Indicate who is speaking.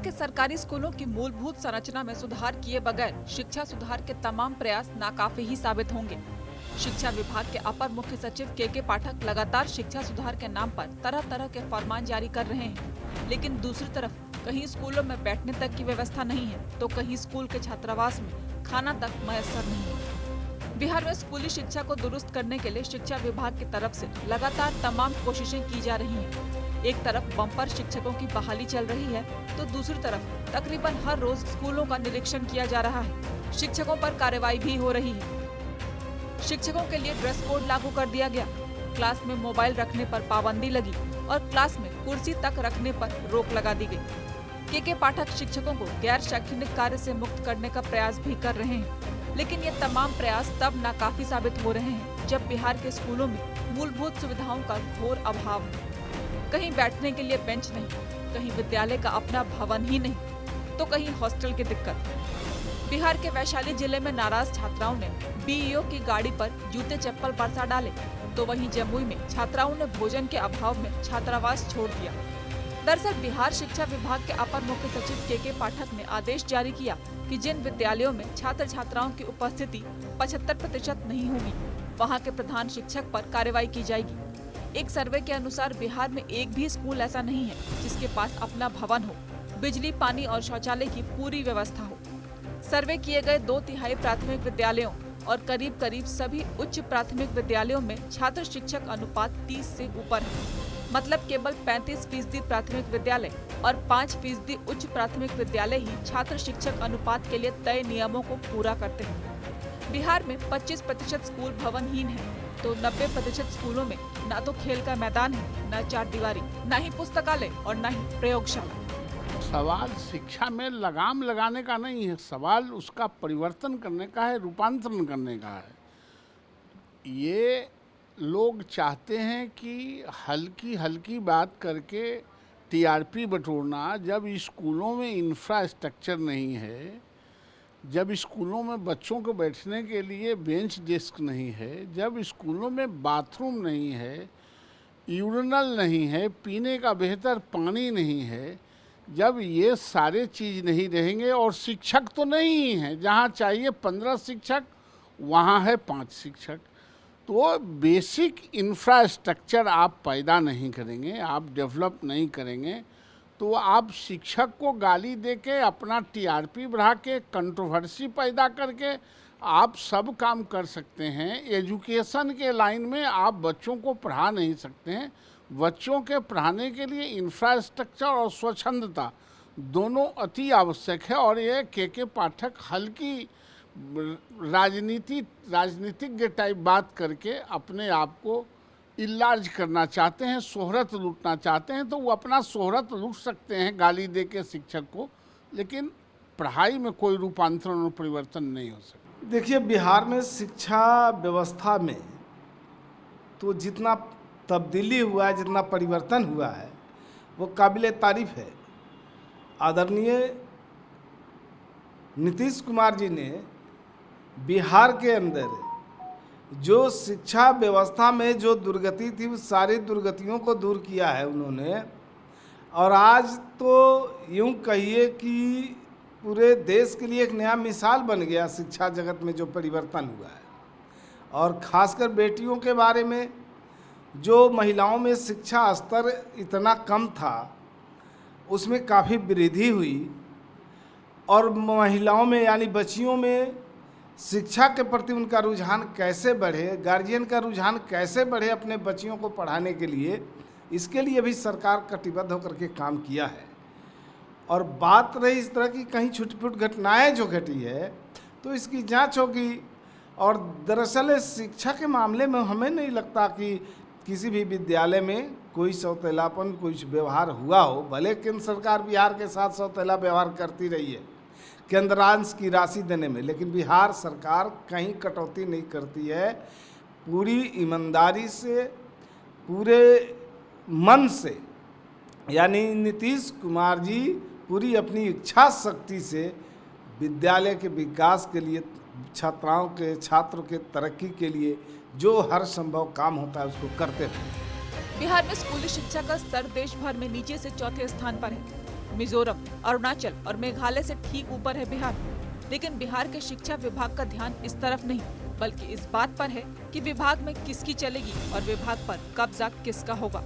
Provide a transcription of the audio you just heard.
Speaker 1: के सरकारी स्कूलों की मूलभूत संरचना में सुधार किए बगैर शिक्षा सुधार के तमाम प्रयास नाकाफी ही साबित होंगे। शिक्षा विभाग के अपर मुख्य सचिव के पाठक लगातार शिक्षा सुधार के नाम पर तरह तरह के फरमान जारी कर रहे हैं, लेकिन दूसरी तरफ कहीं स्कूलों में बैठने तक की व्यवस्था नहीं है, तो कहीं स्कूल के छात्रावास में खाना तक मयसर नहीं है। बिहार में स्कूली शिक्षा को दुरुस्त करने के लिए शिक्षा विभाग की तरफ से लगातार तमाम कोशिशें की जा रही हैं। एक तरफ बम्पर शिक्षकों की बहाली चल रही है, तो दूसरी तरफ तकरीबन हर रोज स्कूलों का निरीक्षण किया जा रहा है। शिक्षकों पर कार्रवाई भी हो रही है। शिक्षकों के लिए ड्रेस कोड लागू कर दिया गया, क्लास में मोबाइल रखने पर पाबंदी लगी और क्लास में कुर्सी तक रखने पर रोक लगा दी गई। के पाठक शिक्षकों को गैर शैक्षणिक कार्य से मुक्त करने का प्रयास भी कर रहे हैं, लेकिन ये तमाम प्रयास तब नाकाफी साबित हो रहे हैं जब बिहार के स्कूलों में मूलभूत सुविधाओं का घोर अभाव है। कहीं बैठने के लिए बेंच नहीं, कहीं विद्यालय का अपना भवन ही नहीं, तो कहीं हॉस्टल की दिक्कत। बिहार के वैशाली जिले में नाराज छात्राओं ने बीईओ की गाड़ी पर जूते चप्पल बरसा डाले, तो वहीं जमुई में छात्राओं ने भोजन के अभाव में छात्रावास छोड़ दिया। दरअसल बिहार शिक्षा विभाग के अपर मुख्य सचिव के पाठक ने आदेश जारी किया कि जिन विद्यालयों में छात्र छात्राओं की उपस्थिति 75% नहीं होगी, वहाँ के प्रधान शिक्षक पर कार्रवाई की जाएगी। एक सर्वे के अनुसार बिहार में एक भी स्कूल ऐसा नहीं है जिसके पास अपना भवन हो, बिजली, पानी और शौचालय की पूरी व्यवस्था हो। सर्वे किए गए 2/3 प्राथमिक विद्यालयों और करीब सभी उच्च प्राथमिक विद्यालयों में छात्र शिक्षक अनुपात 30 से ऊपर है। मतलब केवल 35% प्राथमिक विद्यालय और 5% उच्च प्राथमिक विद्यालय ही छात्र शिक्षक अनुपात के लिए तय नियमों को पूरा करते हैं। बिहार में 25% स्कूल भवनहीन है, तो 90% स्कूलों में न तो खेल का मैदान है, न चारदीवारी, न ही पुस्तकालय और न ही प्रयोगशाला।
Speaker 2: सवाल शिक्षा में लगाम लगाने का नहीं है, सवाल उसका परिवर्तन करने का है, रूपांतरण करने का है। ये लोग चाहते हैं कि हल्की हल्की बात करके टीआरपी बटोरना। जब स्कूलों में इंफ्रास्ट्रक्चर नहीं है, जब स्कूलों में बच्चों को बैठने के लिए बेंच डेस्क नहीं है, जब स्कूलों में बाथरूम नहीं है, यूरिनल नहीं है, पीने का बेहतर पानी नहीं है, जब ये सारे चीज़ नहीं रहेंगे और शिक्षक तो नहीं हैं, जहाँ चाहिए 15 शिक्षक वहाँ है 5 शिक्षक, तो बेसिक इंफ्रास्ट्रक्चर आप पैदा नहीं करेंगे, आप डेवलप नहीं करेंगे, तो आप शिक्षक को गाली देके अपना टीआरपी बढ़ा के कंट्रोवर्सी पैदा करके आप सब काम कर सकते हैं। एजुकेशन के लाइन में आप बच्चों को पढ़ा नहीं सकते हैं। बच्चों के पढ़ाने के लिए इंफ्रास्ट्रक्चर और स्वच्छंदता दोनों अति आवश्यक है। और ये के पाठक हल्की राजनीतिज्ञ टाइप बात करके अपने आप को इलाज करना चाहते हैं, शोहरत लूटना चाहते हैं, तो वो अपना शोहरत लूट सकते हैं गाली दे के शिक्षक को, लेकिन पढ़ाई में कोई रूपांतरण और परिवर्तन नहीं हो सकता।
Speaker 3: देखिए, बिहार में शिक्षा व्यवस्था में तो जितना तब्दीली हुआ है, जितना परिवर्तन हुआ है, वो काबिल तारीफ है। आदरणीय नीतीश कुमार जी ने बिहार के अंदर जो शिक्षा व्यवस्था में जो दुर्गति थी, उस सारी दुर्गतियों को दूर किया है उन्होंने। और आज तो यूँ कहिए कि पूरे देश के लिए एक नया मिसाल बन गया शिक्षा जगत में जो परिवर्तन हुआ है। और ख़ासकर बेटियों के बारे में, जो महिलाओं में शिक्षा स्तर इतना कम था, उसमें काफ़ी वृद्धि हुई। और महिलाओं में यानी बच्चियों में शिक्षा के प्रति उनका रुझान कैसे बढ़े, गार्जियन का रुझान कैसे बढ़े अपने बच्चियों को पढ़ाने के लिए, इसके लिए भी सरकार कटिबद्ध होकर के काम किया है। और बात रही इस तरह की कहीं छुटपुट घटनाएं जो घटी है, तो इसकी जांच होगी। और दरअसल शिक्षा के मामले में हमें नहीं लगता कि किसी भी विद्यालय में कोई सौतेलापन, कुछ व्यवहार हुआ हो। भले केंद्र सरकार बिहार के साथ सौतेला व्यवहार करती रही है केंद्रांश की राशि देने में, लेकिन बिहार सरकार कहीं कटौती नहीं करती है। पूरी ईमानदारी से, पूरे मन से, यानी नीतीश कुमार जी पूरी अपनी इच्छा शक्ति से विद्यालय के विकास के लिए, छात्रों के तरक्की के लिए जो हर संभव काम होता है उसको करते रहे।
Speaker 1: बिहार में स्कूली शिक्षा का स्तर देश भर में नीचे से चौथे स्थान पर है। मिजोरम, अरुणाचल और मेघालय से ठीक ऊपर है बिहार। लेकिन बिहार के शिक्षा विभाग का ध्यान इस तरफ नहीं, बल्कि इस बात पर है कि विभाग में किसकी चलेगी और विभाग पर कब्जा किसका होगा।